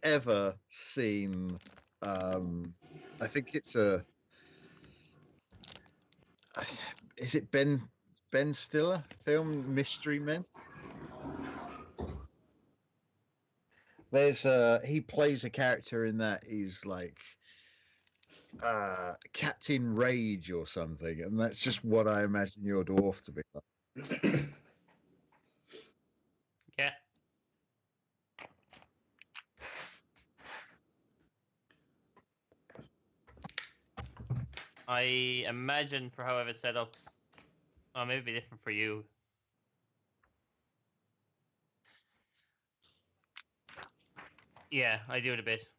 ever seen? I think it's a. Is it Ben Stiller film Mystery Men? There's he plays a character in that. He's like Captain Rage or something, and that's just what I imagine your dwarf to be like. Yeah. I imagine for how it's set up, maybe it'd be different for you. Yeah, I do it a bit.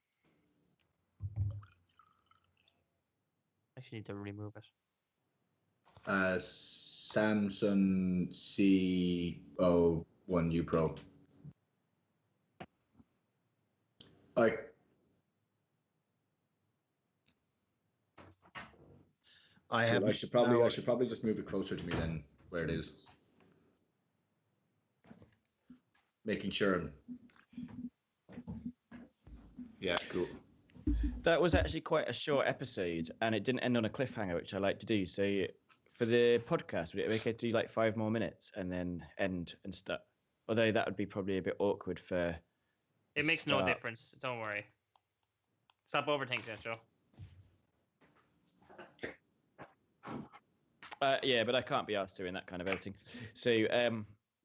I actually need to remove it. Samsung C01U Pro. I should probably just move it closer to me than where it is. Making sure. Yeah, cool. That was actually quite a short episode, and it didn't end on a cliffhanger, which I like to do. So for the podcast, would it be okay to do like 5 more minutes and then end and start? Although that would be probably a bit awkward for. It makes no difference. Don't worry. Stop overthinking it, Joe. Yeah, but I can't be asked doing that kind of editing. So,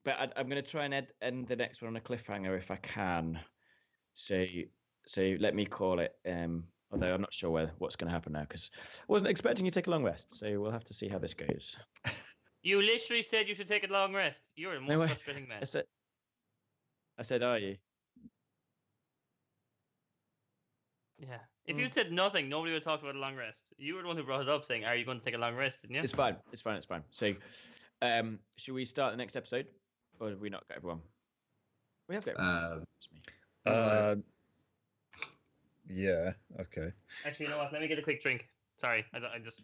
but I'm going to try and end the next one on a cliffhanger if I can. So let me call it. Although I'm not sure what's going to happen now because I wasn't expecting you to take a long rest. So we'll have to see how this goes. You literally said you should take a long rest. You're a more frustrating man. I said, are you? Yeah. If you'd said nothing, nobody would talk about a long rest. You were the one who brought it up, saying, "Are you going to take a long rest?" Didn't you? It's fine. So, should we start the next episode, or have we not got everyone? We have got everyone. Yeah. Okay. Actually, you know what? Let me get a quick drink. Sorry, I just.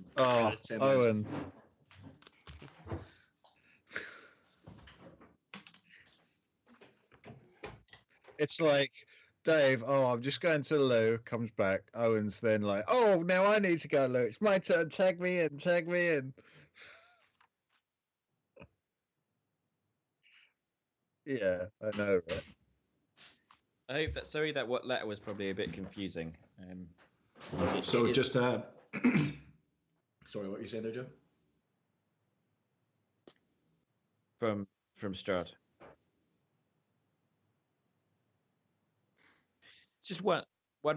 Owen. It's like Dave. Oh, I'm just going to the loo. Comes back. Owen's then like, oh, now I need to go loo. It's my turn. Tag me in. Yeah, I know, right? I hope that. Sorry, that what letter was probably a bit confusing. So just sorry, what you saying there, Joe? From Strahd. Just one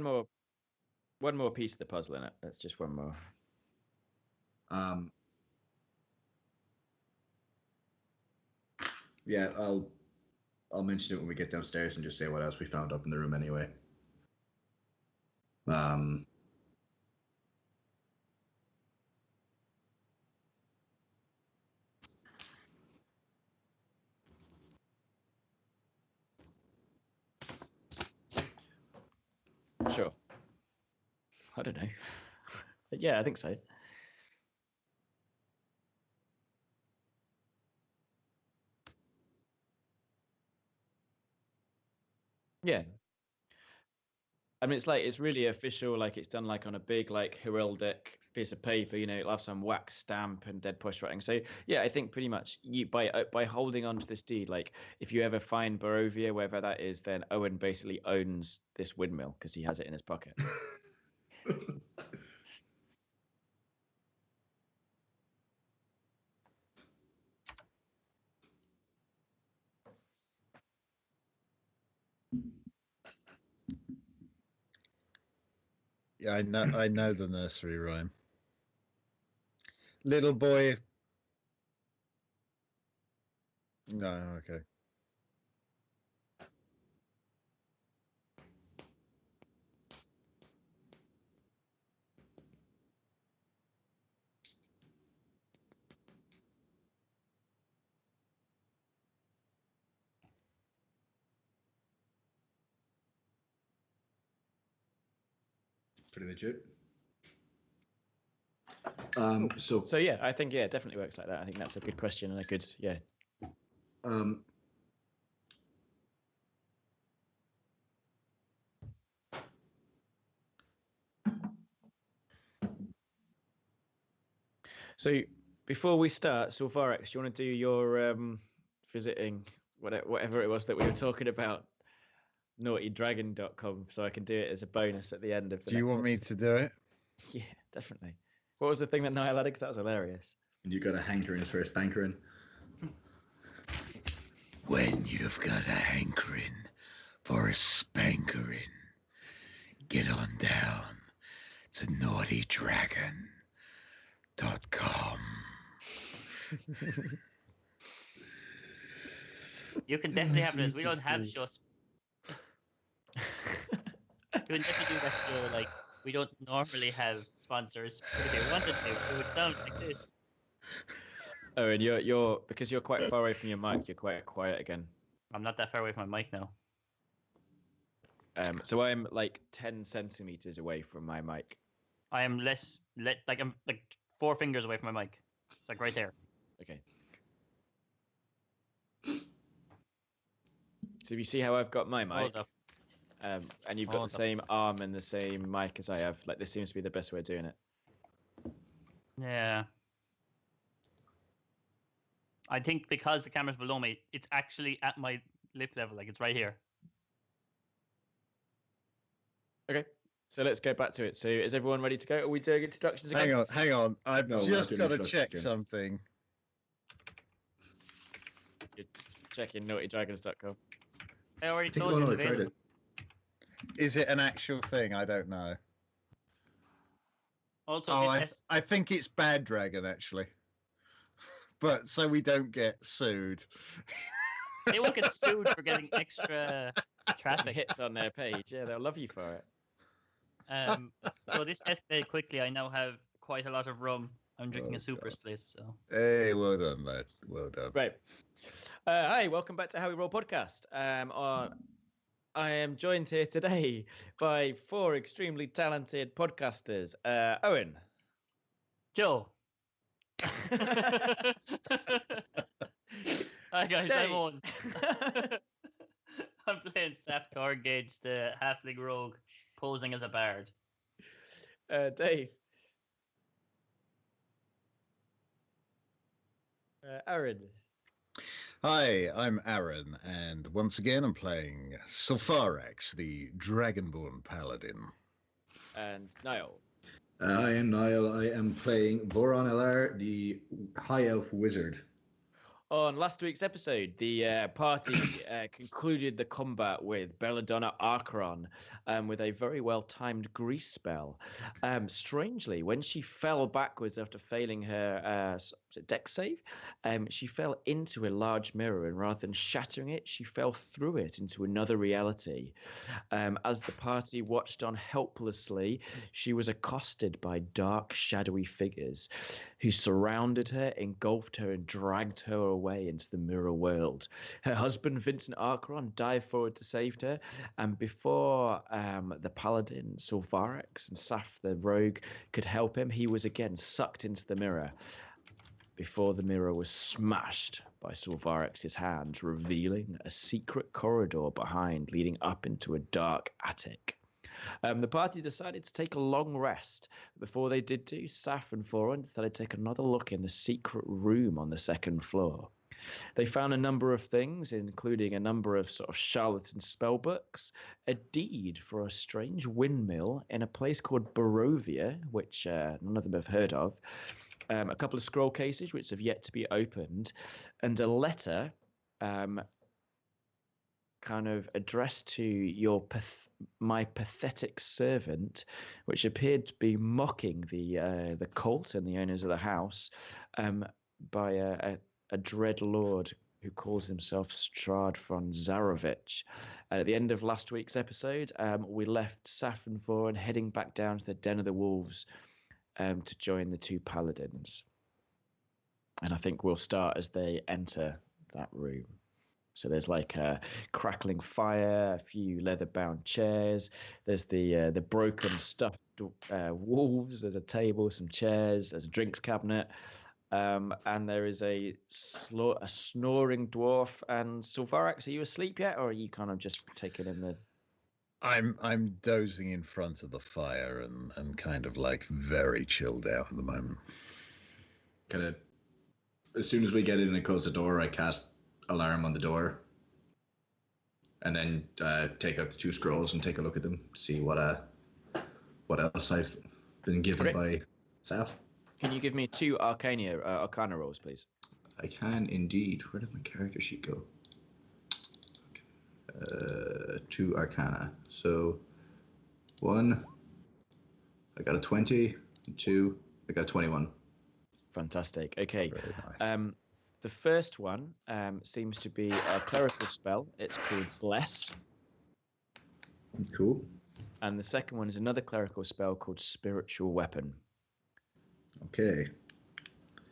more piece of the puzzle in it. That's just one more. Yeah, I'll mention it when we get downstairs and just say what else we found up in the room anyway. Sure. I don't know. Yeah, I think so. Yeah. I mean, it's really official. Like it's done like on a big like heraldic piece of paper. It'll have some wax stamp and dead push writing. So yeah, I think pretty much by holding on to this deed, like if you ever find Barovia, wherever that is, then Owen basically owns this windmill because he has it in his pocket. Yeah, I know the nursery rhyme. Little boy. No, okay. Pretty legit. So yeah, I think it definitely works like that. I think that's a good question and a good So before we start, Sulfarex, do you want to do your visiting whatever it was that we were talking about, naughtydragon.com, so I can do it as a bonus at the end of the Do you next want me episode? to do it? Yeah, definitely. What was the thing that Niall had? Because that was hilarious. And you got a hankering as first bankering. When you've got a hankering for a spankering, get on down to naughtydragon.com. You can definitely have this. We don't have shows. You can definitely do that show. Like, we don't normally have sponsors, but if they wanted to, it would sound like this. Oh, and you're because you're quite far away from your mic. You're quite quiet again. I'm not that far away from my mic now. So I'm like 10 centimeters away from my mic. I am I'm like 4 fingers away from my mic. It's like right there. Okay. So you see how I've got my mic, Hold up. and you've got the same arm and the same mic as I have. Like, this seems to be the best way of doing it. Yeah. I think because the camera's below me, it's actually at my lip level. Like, it's right here. Okay. So let's go back to it. So is everyone ready to go? Are we doing introductions again? Hang on. I've No, just we're not got doing to check introductions. something. You're checking naughtydragons.com. I already I think told you I've it's tried available. it. Is it an actual thing? I don't know. Also, Oh, this I think it's Bad Dragon, actually. But so we don't get sued. they won't get sued for getting extra traffic. Hits on their page. Yeah, they'll love you for it. So this escalated quickly. I now have quite a lot of rum. I'm drinking Oh, a super God. split, so. Hey, well done, lads. Well done. Right. Hi, welcome back to How We Roll podcast. I am joined here today by 4 extremely talented podcasters. Owen. Joe. Hi guys, Dave. I'm Owen. I'm playing Saf Torgage, the halfling rogue, posing as a bard. Dave. Aaron. Hi, I'm Aaron, and once again I'm playing Sulfarex, the Dragonborn Paladin. And Niall. I am Niall. I am playing Voron Elar, the High Elf Wizard. On last week's episode, the party concluded the combat with Belladonna Archeron with a very well-timed grease spell. Strangely, when she fell backwards after failing her dex save, she fell into a large mirror, and rather than shattering it, she fell through it into another reality. As the party watched on helplessly, she was accosted by dark, shadowy figures who surrounded her, engulfed her, and dragged her away into the mirror world. Her husband, Vincent Archeron, dived forward to save her, and before the paladin, Sulfarex, and Saf, the rogue, could help him, he was again sucked into the mirror before the mirror was smashed by Sulfarex's hand, revealing a secret corridor behind, leading up into a dark attic. The party decided to take a long rest. Before they did do, Saf and Foran decided to take another look in the secret room on the second floor. They found a number of things, including a number of sort of charlatan spell books, a deed for a strange windmill in a place called Barovia, which none of them have heard of, a couple of scroll cases which have yet to be opened, and a letter kind of addressed to my pathetic servant, which appeared to be mocking the cult and the owners of the house by a dread lord who calls himself Strahd von Zarovich. At the end of last week's episode, we left Saf and Voran heading back down to the Den of the Wolves to join the 2 paladins. And I think we'll start as they enter that room. So there's like a crackling fire, a few leather-bound chairs. There's the broken stuffed wolves. There's a table, some chairs. There's a drinks cabinet, and there is a snoring dwarf. And Sulfarex, are you asleep yet, or are you kind of just taking in the? I'm dozing in front of the fire and kind of like very chilled out at the moment. kind of, as soon as we get in and close the door, I cast alarm on the door, and then take out the 2 scrolls and take a look at them to see what else I've been given by Saf. Can you give me 2 Arcana rolls, please? I can indeed. Where did my character sheet go? 2 Arcana. So 1, I got a 20. And 2, I got a 21. Fantastic. Okay. Very nice. The first one seems to be a clerical spell. It's called Bless. Cool. And the second one is another clerical spell called Spiritual Weapon. Okay.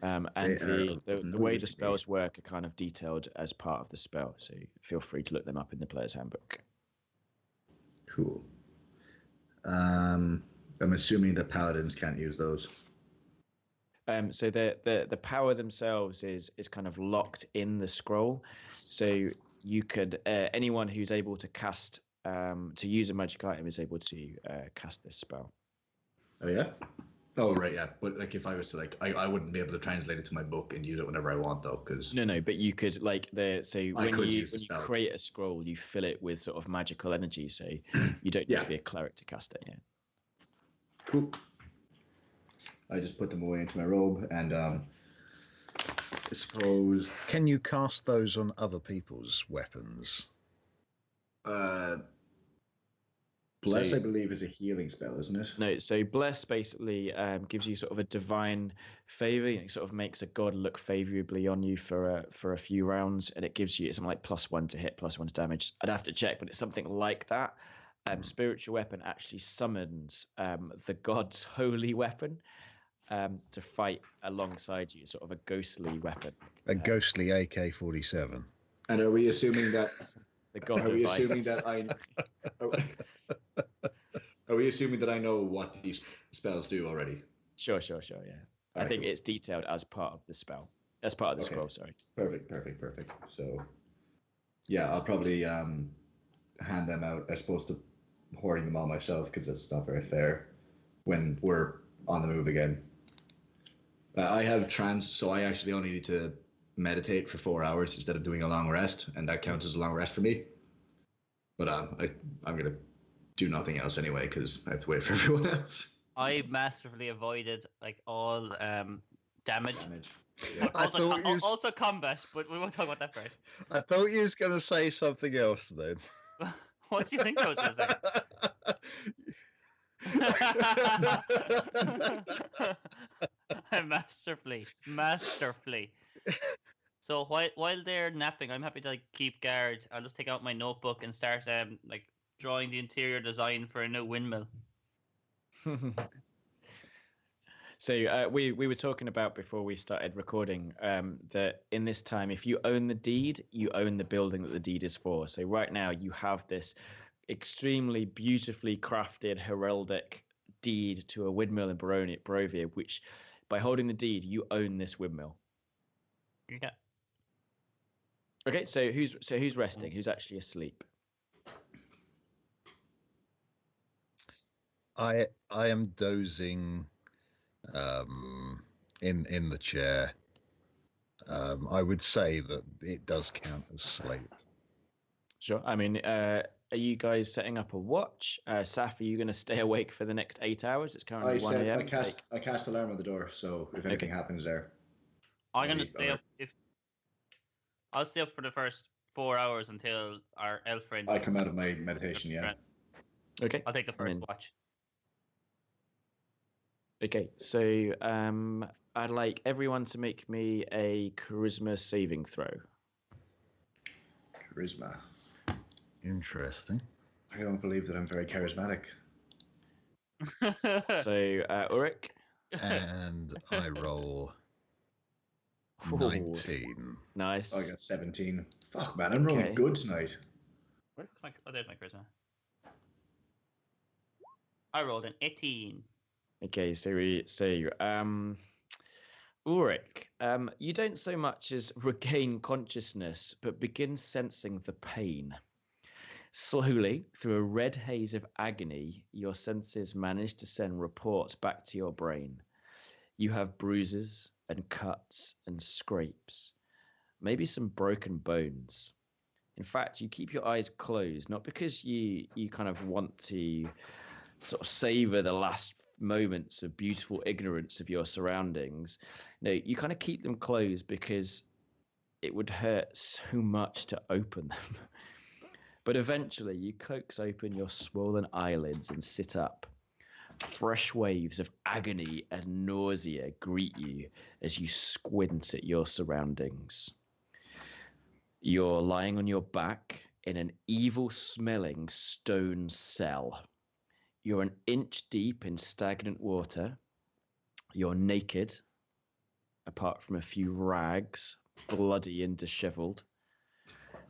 And the way the spells work are kind of detailed as part of the spell, so feel free to look them up in the player's handbook. Cool. I'm assuming that paladins can't use those. So the power themselves is kind of locked in the scroll. So you could anyone who's able to cast to use a magic item is able to cast this spell. Oh yeah. Oh right, yeah. But like, if I was to I wouldn't be able to translate it to my book and use it whenever I want though, because No, but you could when you create a scroll, you fill it with sort of magical energy. So you don't need to be a cleric to cast it. Yeah. Cool. I just put them away into my robe, and I suppose. Can you cast those on other people's weapons? Bless, I believe, is a healing spell, isn't it? No, so Bless basically gives you sort of a divine favor. It sort of makes a god look favorably on you for a few rounds, and it gives you something like +1 to hit, +1 to damage. I'd have to check, but it's something like that. Spiritual Weapon actually summons the god's holy weapon to fight alongside you, sort of a ghostly weapon. A ghostly AK-47. And are we assuming that? The god are we assuming that I? Are we assuming that I know what these spells do already? Sure, yeah. I think it's detailed as part of the spell, as part of the scroll. Sorry. Perfect. So, yeah, I'll probably hand them out as opposed to hoarding them all myself, because it's not very fair when we're on the move again. I have trance, so I actually only need to meditate for 4 hours instead of doing a long rest, and that counts as a long rest for me. But I'm gonna do nothing else anyway because I have to wait for everyone else. I masterfully avoided like all damage. Yeah. Also combat, but we won't talk about that part. I thought you was going to say something else then. What do you think I was going to say? Masterfully. So while they're napping, I'm happy to like keep guard. I'll just take out my notebook and start like drawing the interior design for a new windmill. So we were talking about before we started recording that in this time, if you own the deed, you own the building that the deed is for. So right now you have this extremely beautifully crafted heraldic deed to a windmill in Barovia, which by holding the deed, you own this windmill. Yeah. Okay, so who's resting? Who's actually asleep? I am dozing in the chair. I would say that it does count as sleep. Sure. I mean, are you guys setting up a watch? Saf, are you going to stay awake for the next 8 hours? It's currently 1 a.m. I cast alarm on the door, so if anything happens there, I'm going to stay up. I'll stay up for the first 4 hours until our elf friends. I come out of my meditation. Yeah. Okay. I'll take the first watch. Okay, so I'd like everyone to make me a charisma saving throw. Charisma. Interesting. I don't believe that I'm very charismatic. So, Ulrich? And I roll 19. Nice. I got 17. Fuck, man, I'm rolling good tonight. There's my charisma. I rolled an 18. Okay, so Ulrich, you don't so much as regain consciousness, but begin sensing the pain. Slowly, through a red haze of agony, your senses manage to send reports back to your brain. You have bruises, and cuts and scrapes, maybe some broken bones. In fact, you keep your eyes closed, not because you kind of want to sort of savor the last moments of beautiful ignorance of your surroundings. No, you kind of keep them closed because it would hurt so much to open them. But eventually you coax open your swollen eyelids and sit up. Fresh waves of agony and nausea greet you as you squint at your surroundings. You're lying on your back in an evil-smelling stone cell. You're an inch deep in stagnant water. You're naked, apart from a few rags, bloody and disheveled.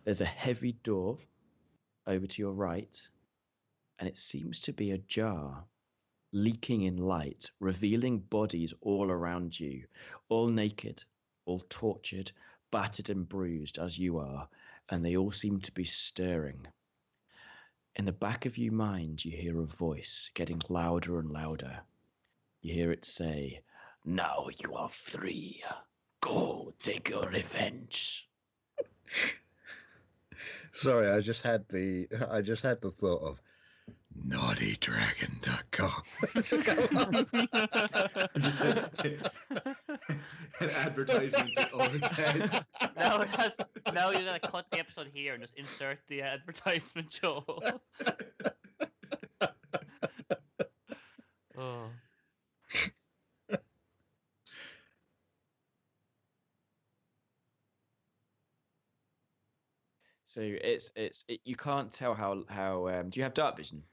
There's a heavy door over to your right, and it seems to be ajar, leaking in light, revealing bodies all around you, all naked, all tortured, battered and bruised as you are, and they all seem to be stirring. In the back of your mind, you hear a voice getting louder and louder. You hear it say, "Now you are free. Go take your revenge." Sorry, I just had the thought of naughtydragon.com. Just an advertisement to overhead. Now you're gonna cut the episode here and just insert the advertisement, Joel. Oh. So you can't tell how do you have dark vision?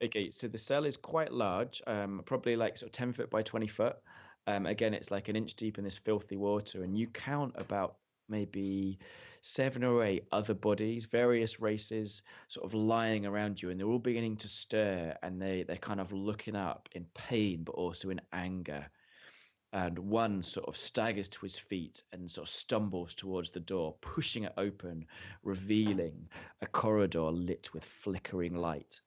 Okay, so the cell is quite large, probably like sort of 10 foot by 20 foot. Again, it's like an inch deep in this filthy water, and you count about maybe 7 or 8 other bodies, various races, sort of lying around you, and they're all beginning to stir, and they're kind of looking up in pain, but also in anger. And one sort of staggers to his feet and sort of stumbles towards the door, pushing it open, revealing a corridor lit with flickering light.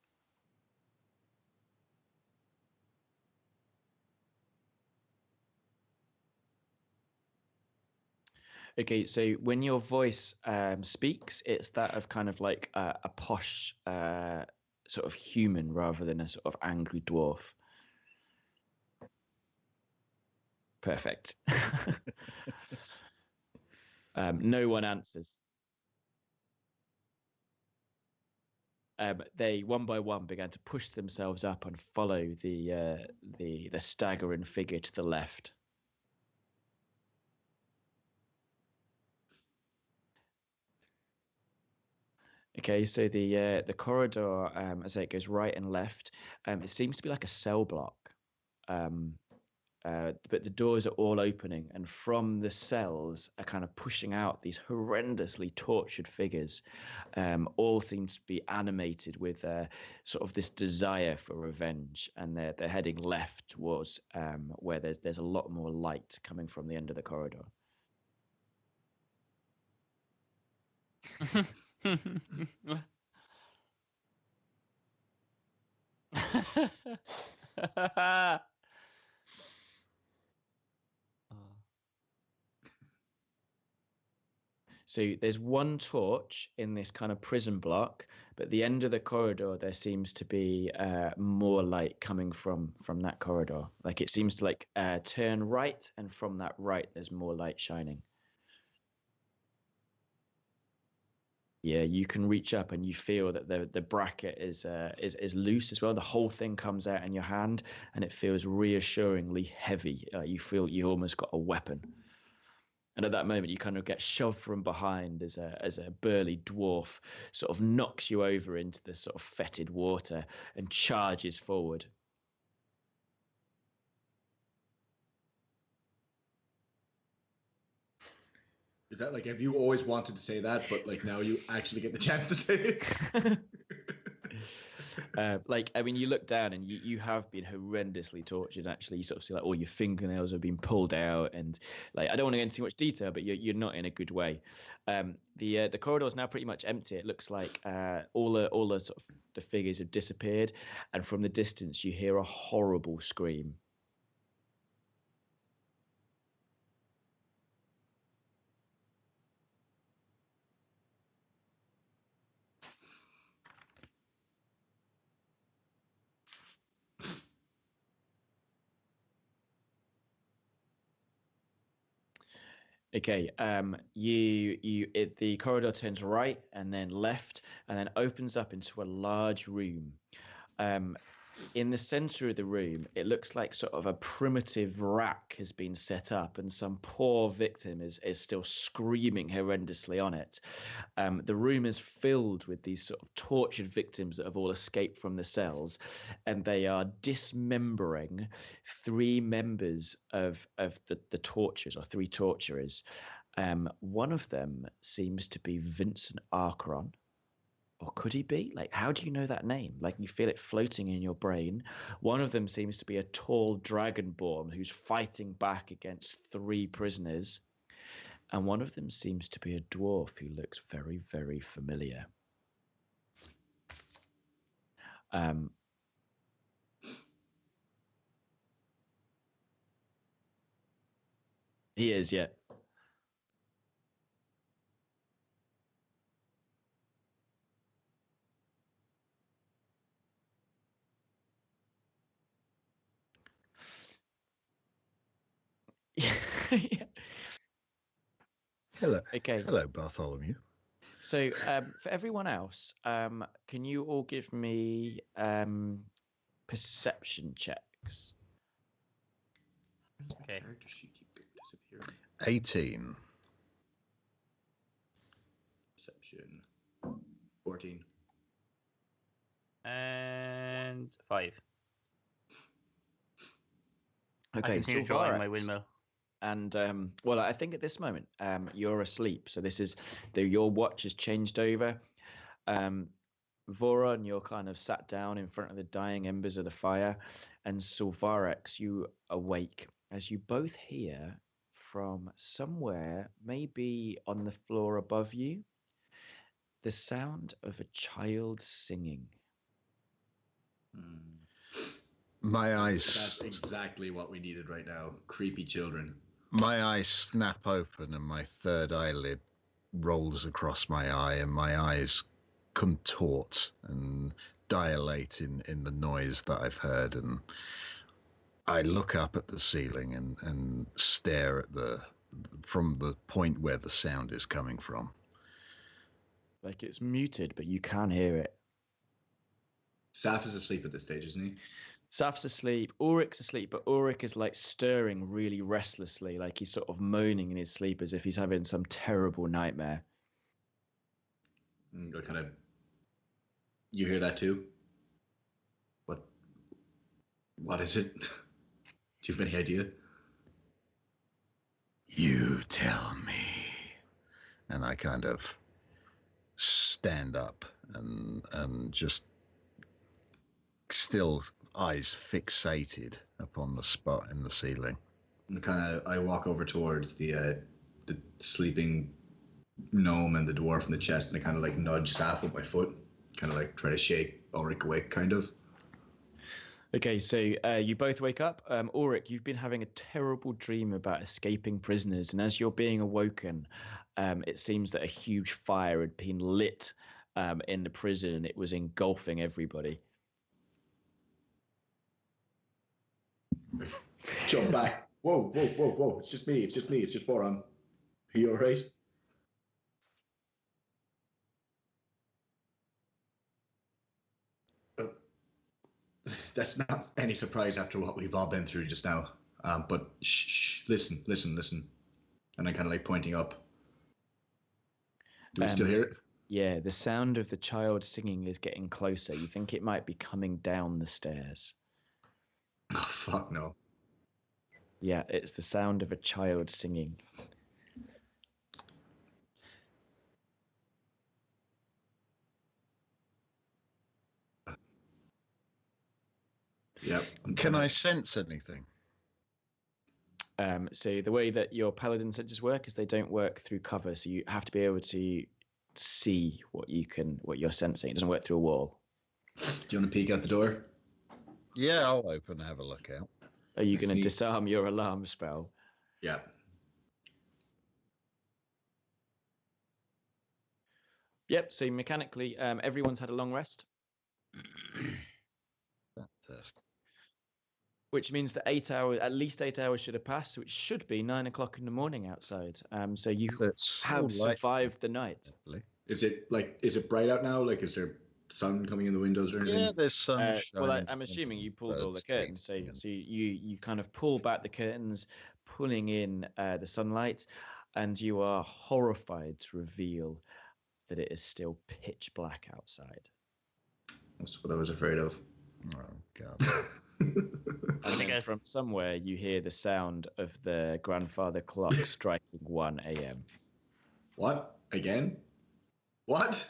Okay, so when your voice speaks, it's that of kind of like a posh sort of human rather than a sort of angry dwarf. Perfect. No one answers. They one by one began to push themselves up and follow the staggering figure to the left. Okay, so the corridor, as it goes right and left, it seems to be like a cell block. But the doors are all opening, and from the cells are kind of pushing out these horrendously tortured figures. All seem to be animated with sort of this desire for revenge, and they're heading left towards where there's a lot more light coming from the end of the corridor. So there's one torch in this kind of prison block, but at the end of the corridor there seems to be more light coming from that corridor. Like it seems to like turn right, and from that right there's more light shining. Yeah, you can reach up and you feel that the bracket is loose as well. The whole thing comes out in your hand, and it feels reassuringly heavy. You feel you almost got a weapon. And at that moment, you kind of get shoved from behind as a burly dwarf sort of knocks you over into the sort of fetid water and charges forward. Is that like, have you always wanted to say that, but like now you actually get the chance to say it? Like, I mean, you look down and you have been horrendously tortured. Actually, you sort of see like all your fingernails have been pulled out, and like I don't want to get into too much detail, but you're not in a good way. The corridor is now pretty much empty. It looks like all the sort of the figures have disappeared, and from the distance you hear a horrible scream. Okay. The corridor turns right and then left, and then opens up into a large room. In the center of the room, it looks like sort of a primitive rack has been set up, and some poor victim is still screaming horrendously on it. The room is filled with these sort of tortured victims that have all escaped from the cells, and they are dismembering three members of the torturers, or three torturers. One of them seems to be Vincent Archeron. Or could he be? Like, how do you know that name? Like, you feel it floating in your brain. One of them seems to be a tall dragonborn who's fighting back against three prisoners. And one of them seems to be a dwarf who looks very, very familiar. He is, yeah. Yeah. Hello. Okay. Hello, Bartholomew. So, for everyone else, can you all give me perception checks? Okay. 18. Perception. 14. And 5. I Okay, so continue drawing my windmill. And well, I think at this moment you're asleep, so this is your watch has changed over. Voron, you're kind of sat down in front of the dying embers of the fire, and Silvarex, you awake as you both hear from somewhere, maybe on the floor above you, the sound of a child singing. My eyes. That's exactly what we needed right now. Creepy children. My eyes snap open and my third eyelid rolls across my eye, and my eyes contort and dilate in the noise that I've heard. And I look up at the ceiling and stare at from the point where the sound is coming from. Like, it's muted, but you can hear it. Saf is asleep at this stage, isn't he? Saf's asleep, Ulrich's asleep, but Ulrich is like stirring really restlessly, like he's sort of moaning in his sleep as if he's having some terrible nightmare. Kind of. You hear that too? What is it? Do you have any idea? You tell me. And I kind of stand up and just still eyes fixated upon the spot in the ceiling. And I walk over towards the sleeping gnome and the dwarf in the chest, and I kind of like nudge Saf with my foot, kind of like try to shake Ulrich awake, kind of. Okay, so you both wake up. Ulrich, you've been having a terrible dream about escaping prisoners, and as you're being awoken, it seems that a huge fire had been lit in the prison, and it was engulfing everybody. Jump back. Whoa. It's just me. It's just Voron. Are you alright? That's not any surprise after what we've all been through just now. But shh, listen. And I kind of like pointing up. Do we still hear it? Yeah, the sound of the child singing is getting closer. You think it might be coming down the stairs. Oh, fuck no. Yeah, it's the sound of a child singing. Yep. Can I sense anything? So the way that your paladin senses work is they don't work through cover, so you have to be able to see what you're sensing. It doesn't work through a wall. Do you want to peek out the door? Yeah, I'll open and have a look out. Are you going to disarm your alarm spell? Yeah. Yep. So mechanically, everyone's had a long rest. Fantastic. which means that at least 8 hours should have passed. So it should be 9 o'clock in the morning outside. So you have survived the night. Is it bright out now? Like, is there sun coming in the windows or anything? Yeah, there's sun shining. Well, I'm assuming you pulled all the curtains. So you kind of pull back the curtains, pulling in the sunlight, and you are horrified to reveal that it is still pitch black outside. That's what I was afraid of. Oh, God. And then from somewhere, you hear the sound of the grandfather clock striking 1 a.m. What? Again? What?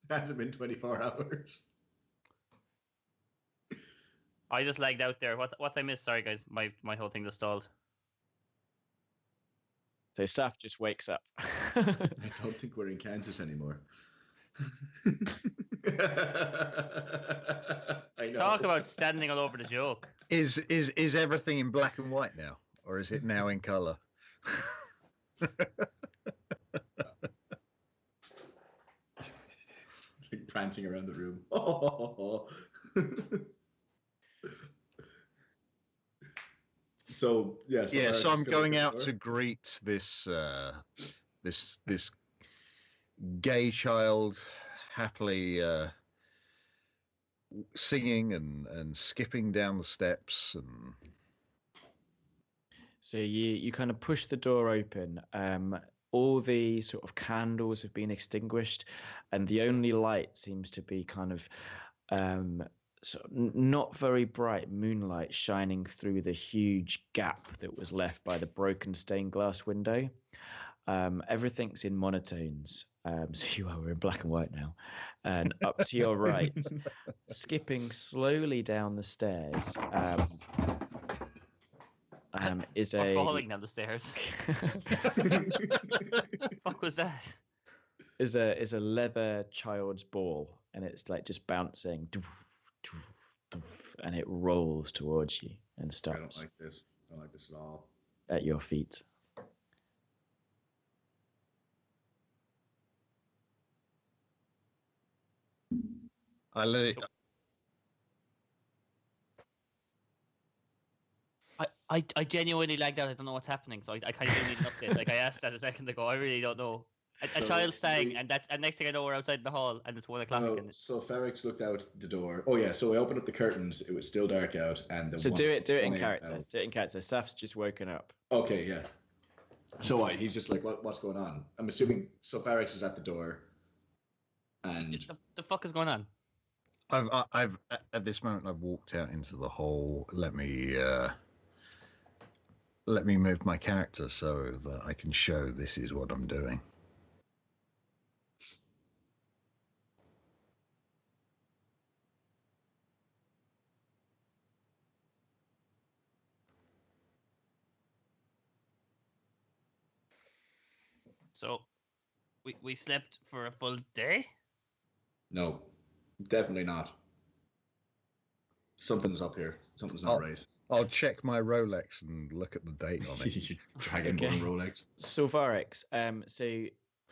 It hasn't been 24 hours. I just lagged out there. What I missed? Sorry, guys. My whole thing just stalled. So Saf just wakes up. I don't think we're in Kansas anymore. I know. Talk about standing all over the joke. Is everything in black and white now, or is it now in color? Like prancing around the room. Oh. So I'm going out to greet this this gay child, happily singing and skipping down the steps. And so you kind of push the door open. All the sort of candles have been extinguished, and the only light seems to be kind of not very bright moonlight shining through the huge gap that was left by the broken stained glass window. Everything's in monotones. So we're in black and white now. And up to your right, skipping slowly down the stairs, is a falling down the stairs. Fuck was that? Is a leather child's ball, and it's like just bouncing, and it rolls towards you and stops. I don't like this. I don't like this at all. At your feet. I let it. I genuinely lagged out. I don't know what's happening, so I kind of need an update. Like I asked that a second ago. I really don't know. A child sang, and next thing I know, we're outside the hall, and it's 1 o'clock again. So Ferrix looked out the door. Oh yeah, so I opened up the curtains. It was still dark out, and do it in character. Do it in character. Saf's just woken up. Okay, yeah. So what? He's just like, what's going on? I'm assuming. So Ferrix is at the door, and the fuck is going on? I've at this moment I've walked out into the hall. Let me move my character so that I can show this is what I'm doing. So, we slept for a full day? No, definitely not. Something's up here. Something's not right. I'll check my Rolex and look at the date on it. Dragonborn Rolex. So Varix, so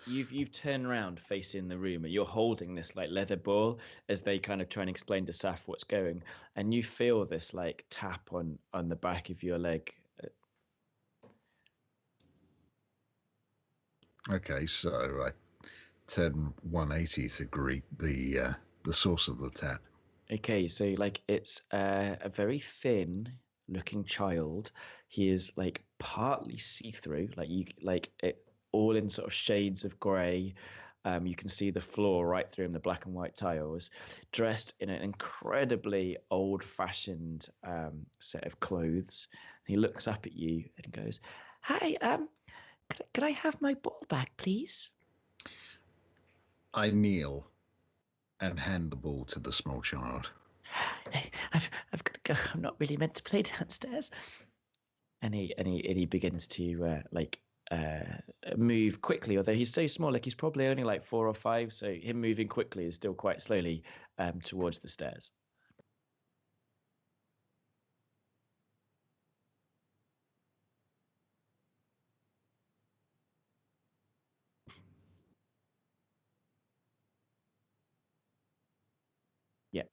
you've turned around facing the room, and you're holding this like leather ball as they kind of try and explain to Saf what's going, and you feel this like tap on the back of your leg. Okay, so I turn 180 to greet the source of the tap. Okay, so like it's a very thin looking child. He is like partly see-through, like it all in sort of shades of grey. You can see the floor right through him, the black and white tiles, dressed in an incredibly old-fashioned set of clothes. He looks up at you and goes, "Hi, could I have my ball back, please?" I kneel and hand the ball to the small child. I've got to go. I'm not really meant to play downstairs. And he begins to move quickly, although he's so small, like he's probably only like 4 or 5, so him moving quickly is still quite slowly towards the stairs. Yeah.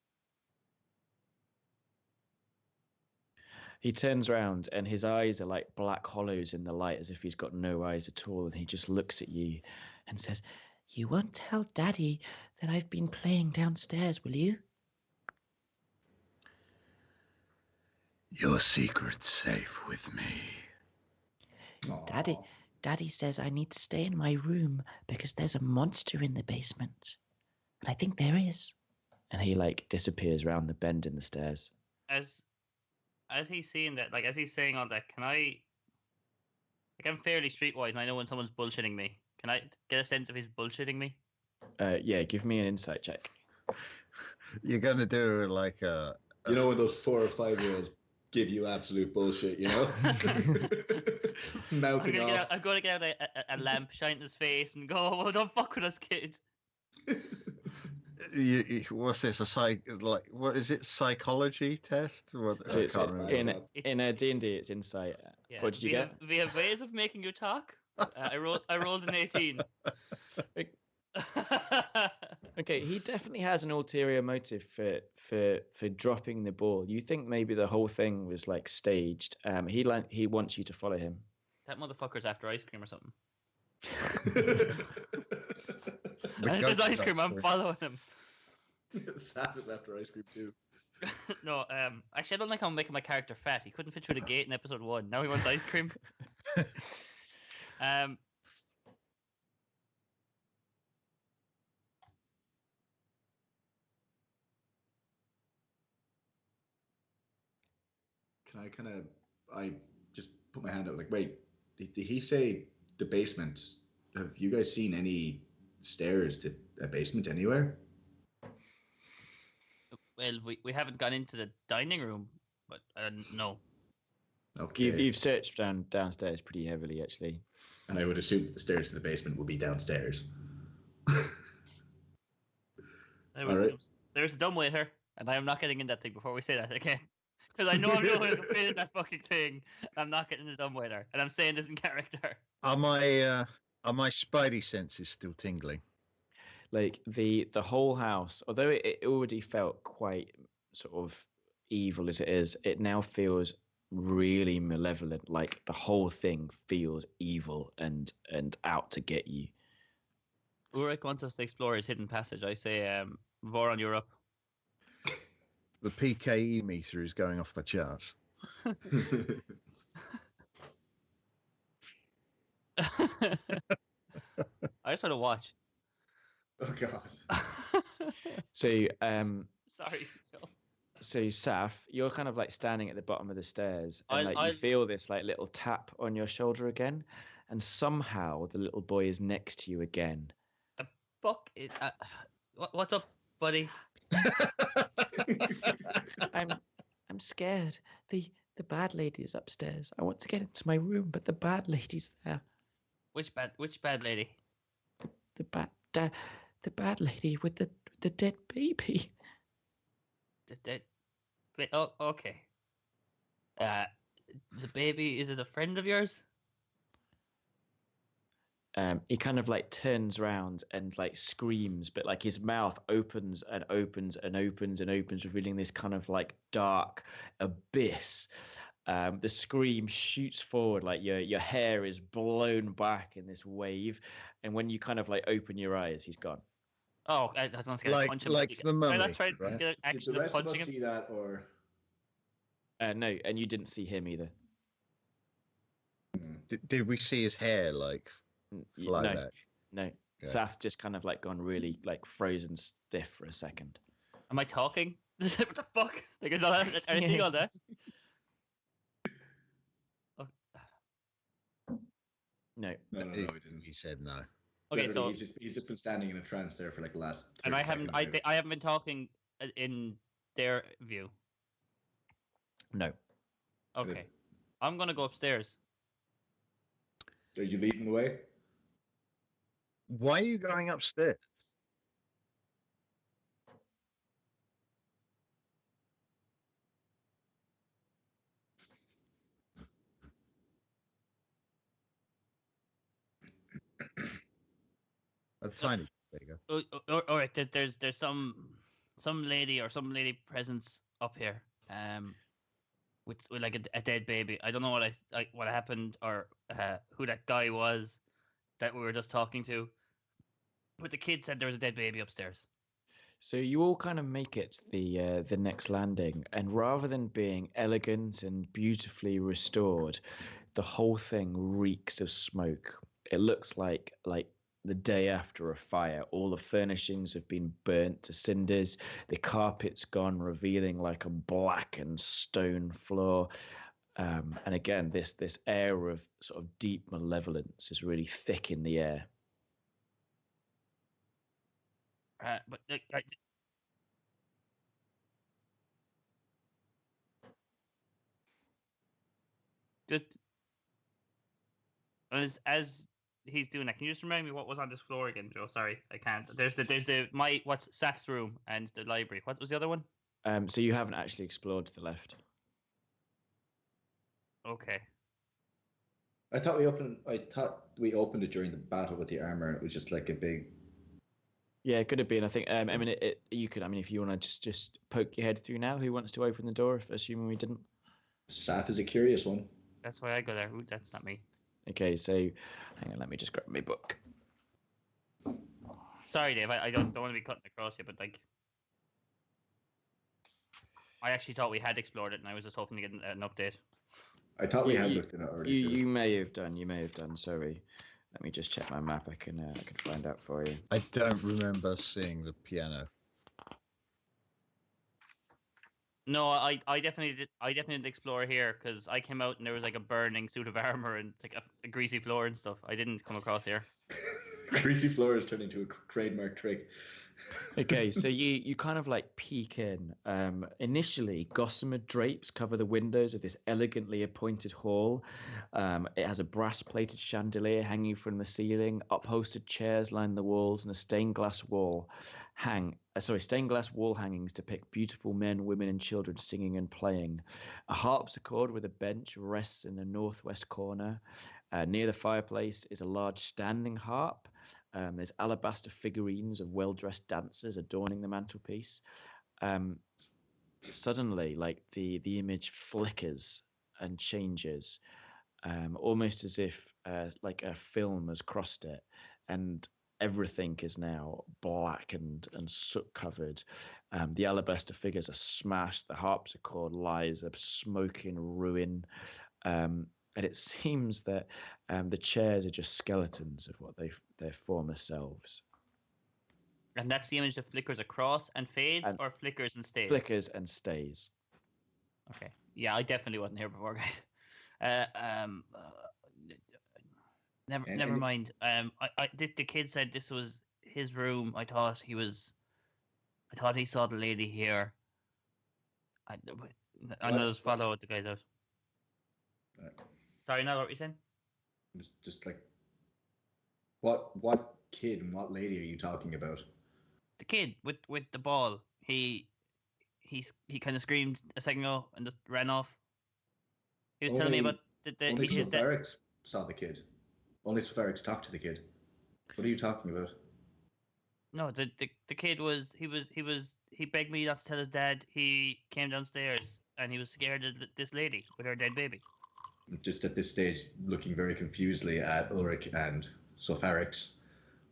He turns around and his eyes are like black hollows in the light, as if he's got no eyes at all. And he just looks at you and says, "You won't tell Daddy that I've been playing downstairs, will you?" Your secret's safe with me. Daddy, Daddy says I need to stay in my room because there's a monster in the basement. And I think there is. And he like disappears around the bend in the stairs. As he's seeing that, like as he's saying all that, can I? Like I'm fairly streetwise, and I know when someone's bullshitting me. Can I get a sense if he's bullshitting me? Yeah, give me an insight check. You're gonna do like a. You know when those 4 or 5-year-olds give you absolute bullshit, you know? Mouthing off. I'm gonna get out a lamp, shine in his face, and go, "Oh, don't fuck with us, kids." What's this? What is it? Psychology test? What, So it's in a D&D, it's insight. Yeah, What did you get? We have ways of making you talk. I rolled an 18. Okay, he definitely has an ulterior motive for dropping the ball. You think maybe the whole thing was like staged. He wants you to follow him. That motherfucker's after ice cream or something. The And there's ice cream. I'm following him. Sap is after ice cream too. No, actually, I don't like how I'm making my character fat. He couldn't fit through the gate in episode 1. Now he wants ice cream. Can I just put my hand out like, wait, did he say the basement? Have you guys seen any stairs to a basement anywhere? Well, we haven't gone into the dining room, but no. Okay. You've searched downstairs pretty heavily, actually. And I would assume that the stairs to the basement would be downstairs. There's a dumbwaiter, and I am not getting in that thing before we say that again. Because I know I'm going to fit in that fucking thing. I'm not getting the dumbwaiter, and I'm saying this in character. Are my spidey senses still tingling? Like the whole house, although it already felt quite sort of evil as it is, it now feels really malevolent. Like the whole thing feels evil and out to get you. Ulrich wants us to explore his hidden passage. I say, Vor on Europe. The PKE meter is going off the charts. I just want to watch. Oh God. So Sorry, Joe. So Saf, you're kind of like standing at the bottom of the stairs, and you feel this like little tap on your shoulder again, and somehow the little boy is next to you again. Fuck it. What's up, buddy? I'm scared. The bad lady is upstairs. I want to get into my room, but the bad lady's there. Which bad lady? The bad lady with the dead baby. Oh, okay. The baby, is it a friend of yours? He kind of like turns around and like screams, but like his mouth opens and opens and opens and opens, revealing this kind of like dark abyss. The scream shoots forward, like your hair is blown back in this wave, and when you kind of like open your eyes, he's gone. Oh, I was going to punch him. Like the mummy, I tried right? to get Did action the of rest of punching us him. see that, or? No, and you didn't see him either. Did we see his hair like fly no, back? No. Okay. Saf just kind of like gone really like frozen stiff for a second. Am I talking? What the fuck? Like, is that anything on this? Oh. No. No, we didn't. He said no. Okay, so he's just been standing in a trance there for like the last. and I 30 haven't seconds. I haven't been talking in their view. No. Okay, I'm gonna go upstairs. Are you leading the way? Why are you going upstairs? A tiny bigger. All right, there's some lady or some lady presence up here. with like a dead baby. I don't know what happened or who that guy was that we were just talking to, but the kid said there was a dead baby upstairs. So you all kind of make it the next landing, and rather than being elegant and beautifully restored, the whole thing reeks of smoke. It looks like the day after a fire. All the furnishings have been burnt to cinders. The carpet's gone, revealing like a blackened stone floor. And again, this air of sort of deep malevolence is really thick in the air. But just as he's doing that, can you just remind me what was on this floor again, Joe? Sorry, I can't. There's the what's Saf's room and the library. What was the other one? So you haven't actually explored to the left. Okay. I thought we opened it during the battle with the armor, and it was just like a big. Yeah, it could have been. I think. I mean, you could. I mean, if you want to just poke your head through now, who wants to open the door? Assuming we didn't. Saf is a curious one. That's why I go there. Ooh, that's not me. Okay, so hang on. Let me just grab my book. Sorry, Dave. I don't want to be cutting across you, but like, I actually thought we had explored it, and I was just hoping to get an update. I thought we had looked at it already. You may have done. You may have done. Sorry. Let me just check my map. I can find out for you. I don't remember seeing the piano. No, I definitely did. I definitely did explore here because I came out and there was like a burning suit of armor and like a greasy floor and stuff. I didn't come across here. Greasy floor has turned into a trademark trick. Okay, so you kind of like peek in. Initially, gossamer drapes cover the windows of this elegantly appointed hall. It has a brass-plated chandelier hanging from the ceiling. Upholstered chairs line the walls, and a stained glass wall hangings depict beautiful men, women, and children singing and playing. A harpsichord with a bench rests in the northwest corner. Near the fireplace is a large standing harp. There's alabaster figurines of well-dressed dancers adorning the mantelpiece. Suddenly, like the image flickers and changes, almost as if like a film has crossed it, and everything is now black and soot-covered. The alabaster figures are smashed. The harpsichord lies a smoking ruin. And it seems that the chairs are just skeletons of what their former selves. And that's the image that flickers across and fades, or flickers and stays? Flickers and stays. Okay. Yeah, I definitely wasn't here before, guys. Never mind. The kid said this was his room. I thought he saw the lady here. I know just follow the guys out. Sorry, now what were you saying? Just like, what kid and what lady are you talking about? The kid with the ball. He kind of screamed a second ago and just ran off. He was telling me about only Ferrex saw the kid. Only Ferrex talked to the kid. What are you talking about? No, the kid he begged me not to tell his dad. He came downstairs and he was scared of this lady with her dead baby. Just at this stage, looking very confusedly at Ulrich and Ferrex,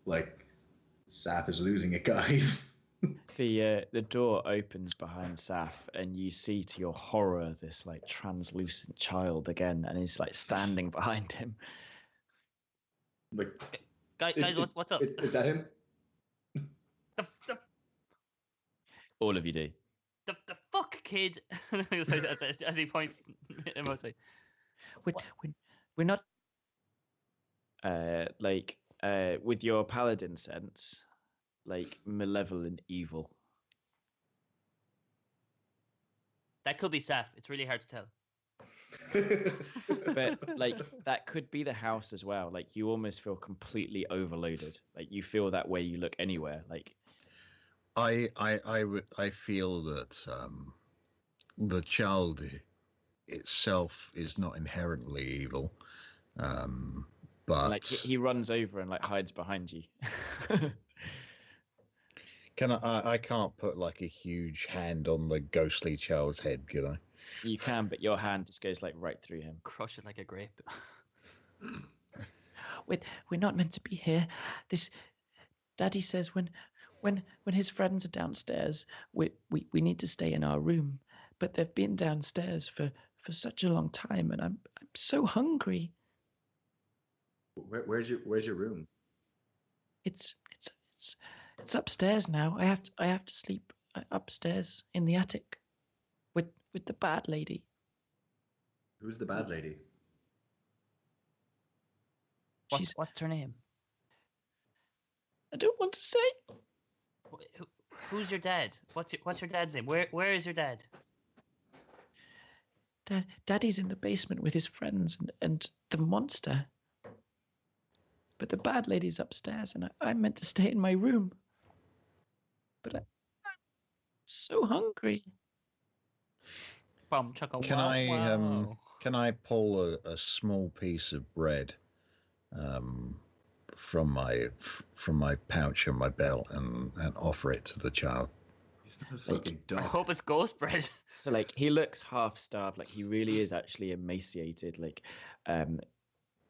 like Saf is losing it, guys. The door opens behind Saf, and you see to your horror this like translucent child again, and he's like standing behind him. Like, guys, what's up? Is that him? All of you do. The fuck, kid! as he points him outside. We're not with your paladin sense, like malevolent evil. That could be Saf. It's really hard to tell. But like that could be the house as well. Like you almost feel completely overloaded. Like you feel that way you look anywhere. Like I feel that the child itself is not inherently evil, but like he runs over and like hides behind you. I can't put like a huge hand on the ghostly child's head, can I? You can, but your hand just goes like right through him. Crush it like a grape. We're not meant to be here. This Daddy says when his friends are downstairs, we need to stay in our room. But they've been downstairs for such a long time, and I'm so hungry. Where's your room? It's upstairs now. I have to sleep upstairs in the attic with the bad lady. Who's the bad lady? What's her name? I don't want to say. Who's your dad? What's your dad's name? Where is your dad? Daddy's in the basement with his friends and the monster. But the bad lady's upstairs, and I'm meant to stay in my room. But I'm so hungry. Can I pull a small piece of bread from my pouch and my belt and offer it to the child? He's not a fucking dog. I hope it's ghost bread. So like he looks half starved, like he really is actually emaciated. Like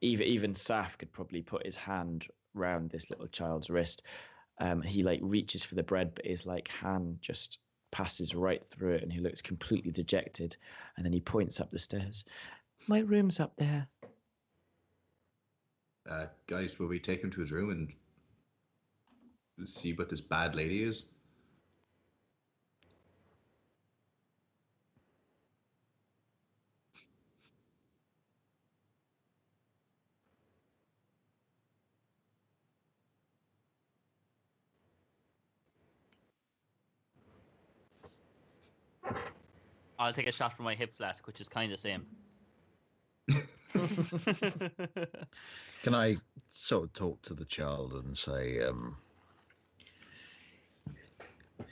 even Saf could probably put his hand round this little child's wrist. He like reaches for the bread, but his like hand just passes right through it, and he looks completely dejected. And then he points up the stairs. My room's up there. Guys, will we take him to his room and see what this bad lady is? I'll take a shot from my hip flask, which is kind of same. Can I sort of talk to the child and say,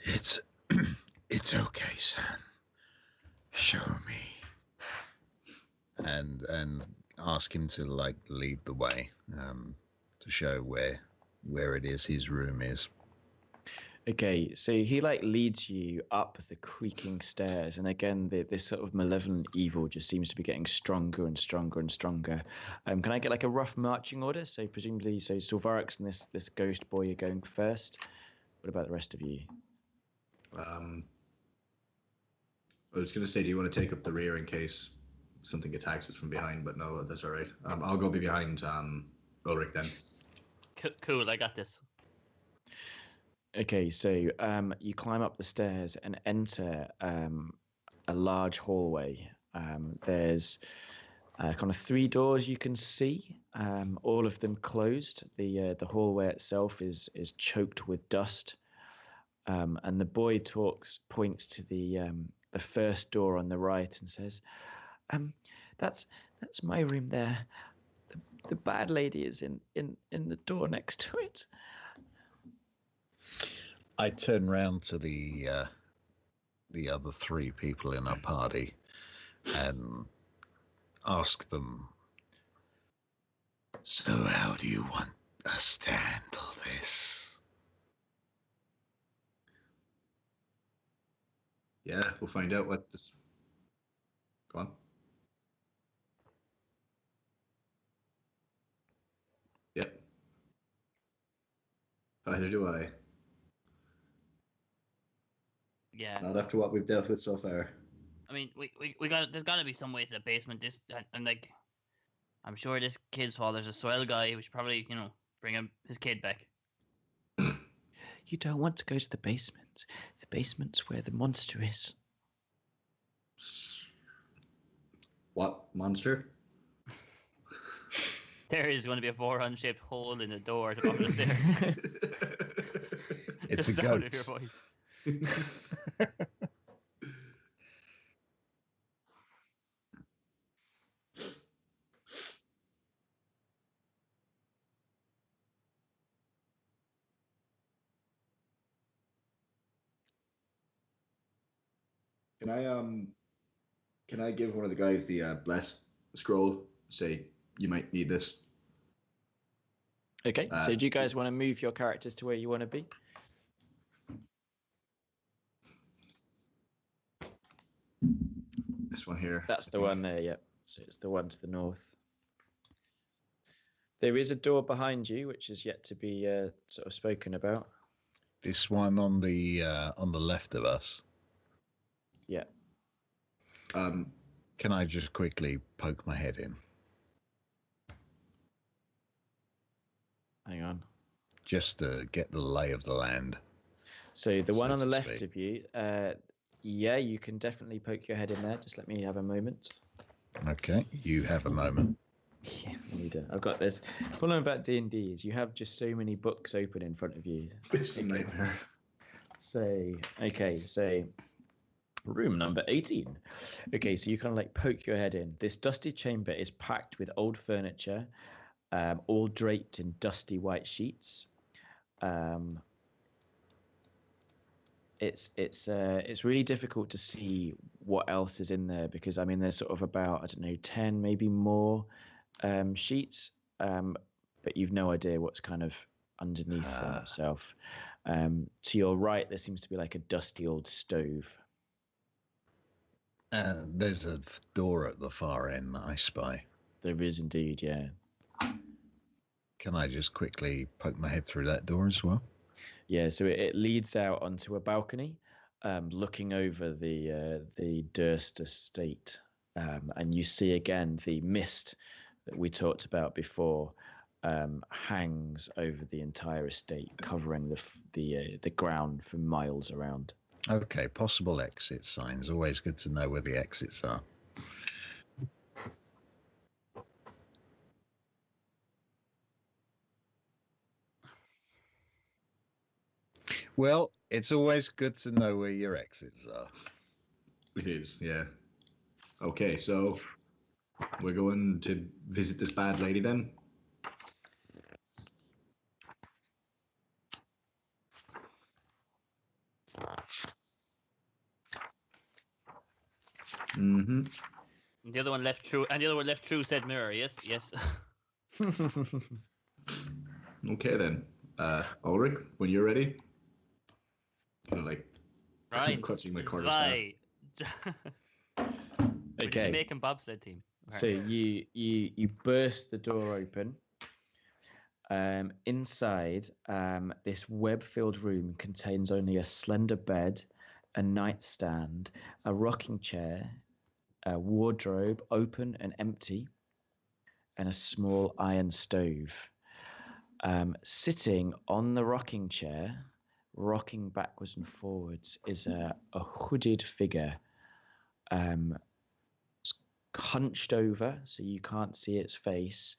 it's it's okay, son. Show me, and ask him to like lead the way, to show where it is his room is. Okay, so he like leads you up the creaking stairs, and again, this sort of malevolent evil just seems to be getting stronger and stronger and stronger. Can I get like a rough marching order? So presumably, so Silvarix and this ghost boy are going first. What about the rest of you? I was going to say, do you want to take up the rear in case something attacks us from behind? But no, that's all right. I'll go be behind Ulrich then. Cool, I got this. Okay, so you climb up the stairs and enter a large hallway. There's kind of 3 doors you can see, all of them closed. The hallway itself is choked with dust, and the boy points to the first door on the right and says, "That's my room there. The bad lady is in the door next to it." I turn round to the other 3 people in our party and ask them, so how do you want us to handle this? Yeah, we'll find out what this... Go on. Yep. Neither do I. Yeah. Not after what we've dealt with so far. I mean, we got. There's got to be some way to the basement. And like, I'm sure this kid's father's a swell guy. We should probably, bring his kid back. You don't want to go to the basement. The basement's where the monster is. What monster? There is going to be a 4-shaped hole in the door at the bottom of the stairs. It's the a sound goat. of your voice. Can I give one of the guys the bless scroll? Say you might need this. okay, so do you guys want to move your characters to where you want to be? This one here. That's I the think. one there, yeah. So it's the one to the north. There is a door behind you, which is yet to be sort of spoken about. This one on the left of us. Yeah. Can I just quickly poke my head in? Hang on. Just to get the lay of the land. So the one So on the to left speak. of you, yeah, you can definitely poke your head in there. Just let me have a moment. Okay, you have a moment. Yeah, I need to. I've got this. The problem about D&D is you have just so many books open in front of you. It's a nightmare. So, okay, so room number 18. Okay, so you kind of like poke your head in. This dusty chamber is packed with old furniture, all draped in dusty white sheets. It's really difficult to see what else is in there because I mean there's sort of about I don't know 10 maybe more sheets, but you've no idea what's kind of underneath them itself. To your right there seems to be like a dusty old stove. There's a door at the far end that I spy. There is indeed, yeah. Can I just quickly poke my head through that door as well? Yeah, so it leads out onto a balcony, looking over the Durst estate, and you see again the mist that we talked about before hangs over the entire estate, covering the ground for miles around. Okay, possible exit signs. Always good to know where the exits are. Well, it's always good to know where your exits are. It is, yeah. Okay, so we're going to visit this bad lady then. Mm-hmm. And the other one left through. And the other one left through said mirror. Yes, yes. Okay then. Ulrich, when you're ready. Kind of like Right. clutching my quarterstaff. We're Okay. Jamaican bobsled team. So you burst the door open. Inside, this web-filled room contains only a slender bed, a nightstand, a rocking chair, a wardrobe open and empty, and a small iron stove. Sitting on the rocking chair, rocking backwards and forwards, is a hooded figure, hunched over so you can't see its face,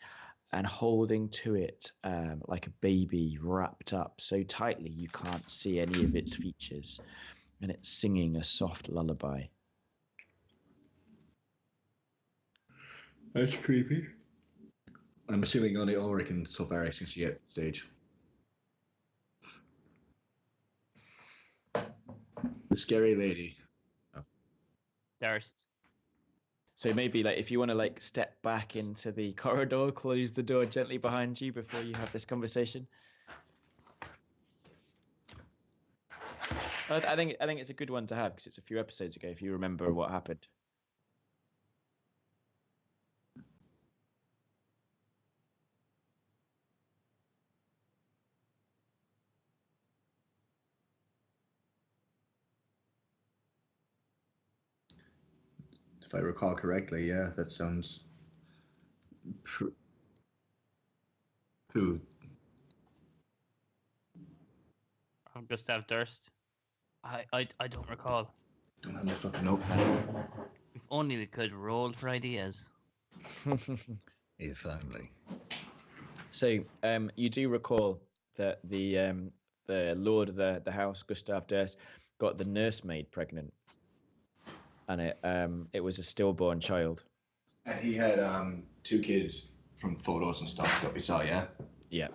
and holding to it like a baby wrapped up so tightly you can't see any of its features, and it's singing a soft lullaby. That's creepy. I'm assuming only Ulrich and Sylvaris can see at stage. The scary lady. Durst. So maybe like if you want to like step back into the corridor, close the door gently behind you before you have this conversation. I think it's a good one to have because it's a few episodes ago if you remember what happened. If I recall correctly, yeah, that sounds. Who? Gustav Durst. I don't recall. Don't have my fucking notepad. If only we could roll for ideas. If only. So you do recall that the lord of the house, Gustav Durst, got the nursemaid pregnant, and it was a stillborn child. And he had 2 kids from photos and stuff that we saw, yeah? Yeah.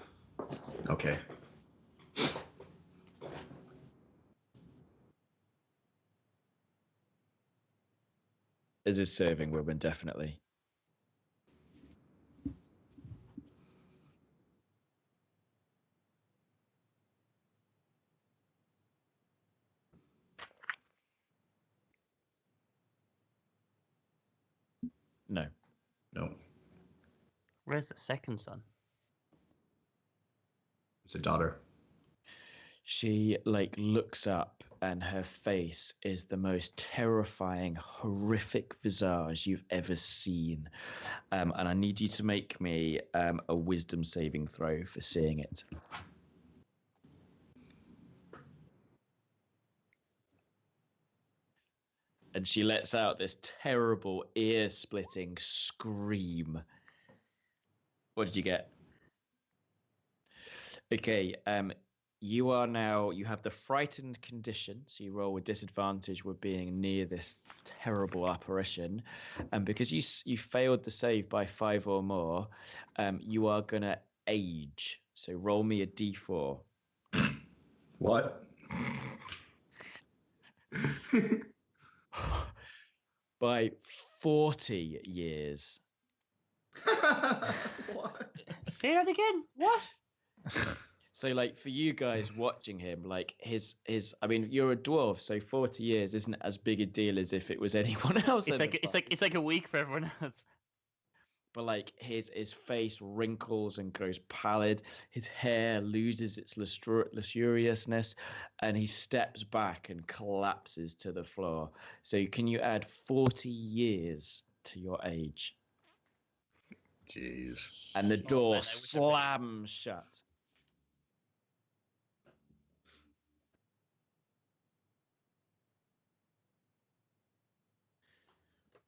Okay. As a serving woman, definitely. No. No. Where's the second son? It's a daughter. She looks up, and her face is the most terrifying, horrific visage you've ever seen. And I need you to make me a wisdom saving throw for seeing it. And she lets out this terrible, ear-splitting scream. What did you get? Okay, you have the frightened condition, so you roll with disadvantage with being near this terrible apparition, and because you failed the save by 5 or more, you are gonna age. So roll me a d4. What? By 40 years. What? Say that again. What? So, for you guys watching him, I mean, you're a dwarf, so 40 years isn't as big a deal as if it was anyone else. It's like a week for everyone else. But his face wrinkles and grows pallid. His hair loses its luxuriousness, and he steps back and collapses to the floor. So, can you add 40 years to your age? Jeez. And the door man, I wish I slams shut.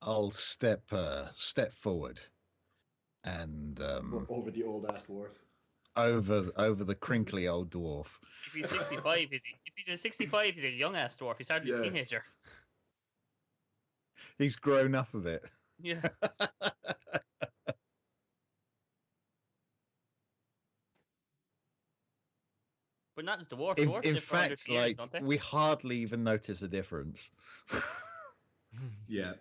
I'll step forward, and Over the old ass dwarf. over the crinkly old dwarf. If he's 65, if he's a 65, he's a young ass dwarf. He's hardly a teenager. He's grown up a bit. Yeah. But not as dwarf. Dwarves In live for 100 fact, years, don't they? we hardly even notice a difference. Yeah.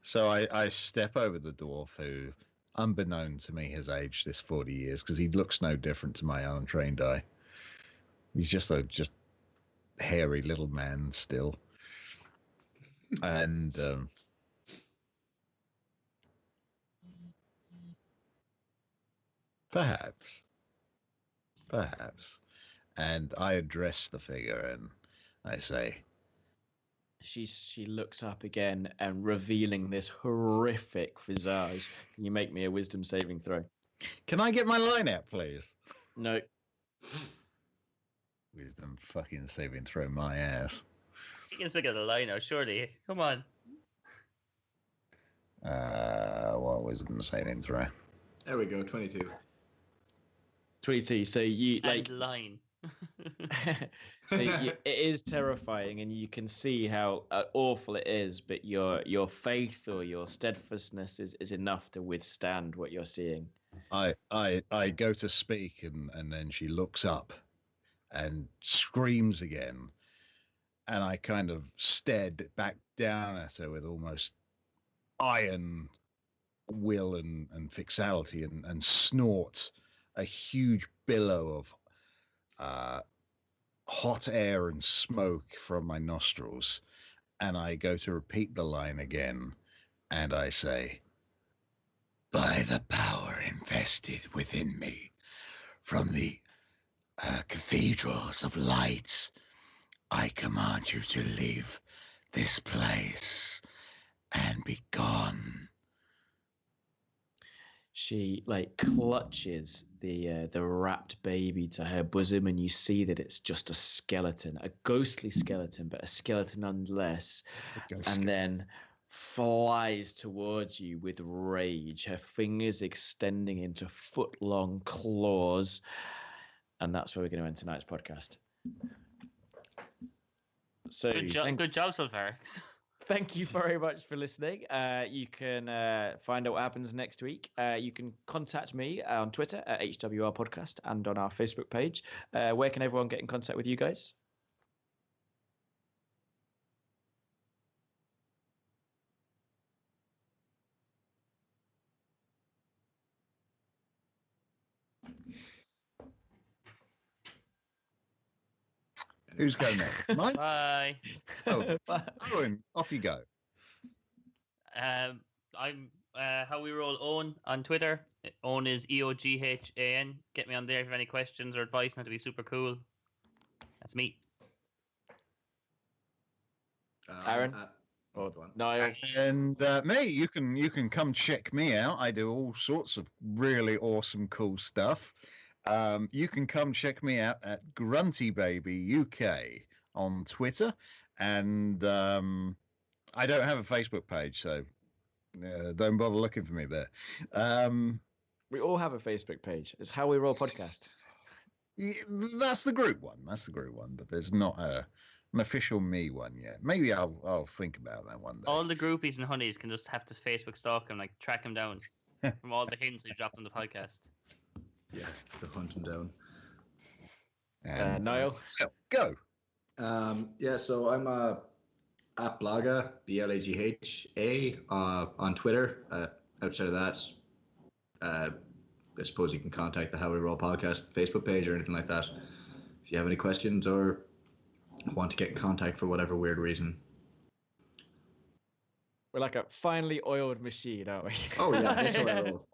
So I step over the dwarf who, unbeknown to me, has aged this 40 years because he looks no different to my untrained eye. He's just a hairy little man still. And perhaps. And I address the figure and I say, She looks up again and revealing this horrific visage. Can you make me a wisdom saving throw? can I get my line out, please? No. Wisdom fucking saving throw my ass. He can still get a line out, surely. Come on. What wisdom saving throw? There we go. 22. 22. So you And line. it is terrifying, and you can see how awful it is. But your faith or your steadfastness is enough to withstand what you're seeing. I go to speak, and then she looks up and screams again, and I kind of stared back down at her with almost iron will and fixality, and snort a huge billow of hot air and smoke from my nostrils, and I go to repeat the line again, and I say, by the power invested within me from the cathedrals of light, I command you to leave this place and be gone. She clutches the wrapped baby to her bosom, and you see that it's just a skeleton, a ghostly skeleton, but a skeleton nonetheless. And then flies towards you with rage, her fingers extending into foot-long claws. And that's where we're going to end tonight's podcast. So Good job, Sylvarix. thank you very much for listening. You can find out what happens next week. You can contact me on Twitter at HWR Podcast and on our Facebook page. Where can everyone get in contact with you guys? Who's going next? Mine? Bye. Oh, Owen, off you go. I'm How We Roll Owen on Twitter. Owen is EOGHAN. Get me on there if you have any questions or advice. Not to be super cool. That's me. Aaron? Go on. Niall? And me, you can come check me out. I do all sorts of really awesome, cool stuff. You can come check me out at Grunty Baby UK on Twitter, and I don't have a Facebook page, so don't bother looking for me there. We all have a Facebook page. It's How We Roll Podcast. Yeah, that's the group one. But there's not an official me one yet. Maybe I'll think about that one day. All the groupies and honeys can just have to Facebook stalk him, like track him down from all the hints he dropped on the podcast. Yeah, to hunt him down. And, Niall? Go. So I'm at Blaga, BLAGHA, on Twitter. Outside of that, I suppose you can contact the How We Roll Podcast Facebook page or anything like that. If you have any questions or want to get in contact for whatever weird reason. We're like a finely oiled machine, aren't we? Oh yeah, that's how I roll.